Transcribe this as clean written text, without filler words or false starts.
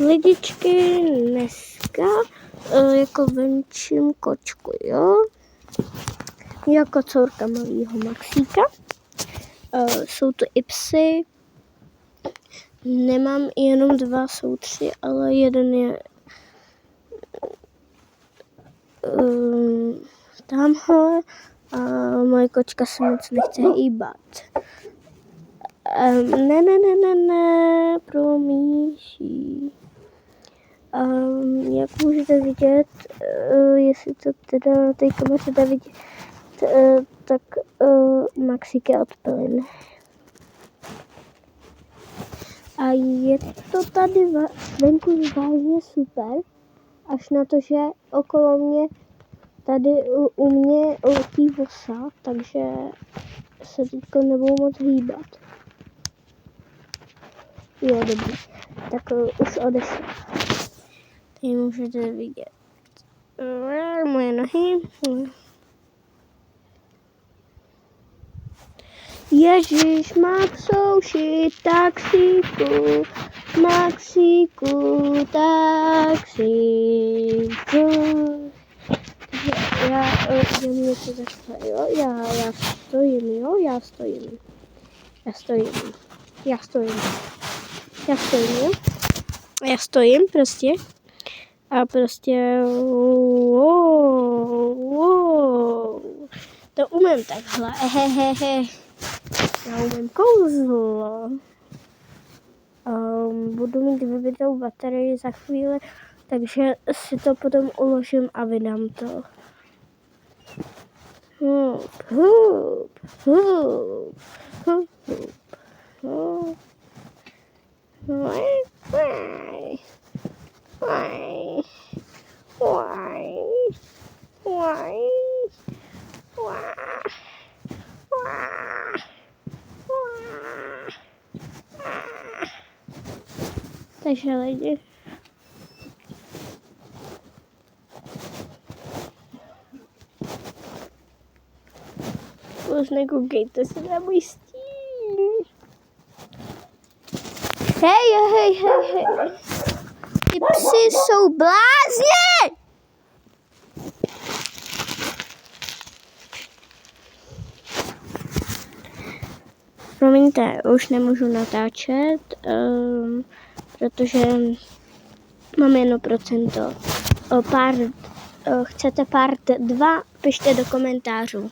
Lidičky dneska jako venčím kočku, jo? Jako courka malýho Maxíka. Jsou to i psy. Nemám jenom 2, jsou 3, ale jeden je tamhle a moje kočka se moc nechce hýbat. Ne, promíší. Jak můžete vidět, jestli to teda na té kameře dá vidět, tak Maxík je od pelin. A je to tady venku vážně super, až na to, že okolo mě tady u mě letí vosa, takže se teďko nebudou moc hýbat. Jo, dobrý. Tak už odešla. Tady můžete vidět moje nohy. Ježíš, Maxouši, taxíku, Maxíku, taxíku. Já mě to takhle, jo, já stojím, jo, já stojím, jo. Já stojím prostě a prostě to umím takhle, já umím kouzlo. Budu mít vybitou baterii za chvíli, takže si to potom uložím a vydám to. Takže lidi, už nekoukejte se na můj stín. Hej. Ty psi jsou blázni! Promiňte, už nemůžu natáčet, protože mám 1%. Chcete part 2? Pište do komentářů.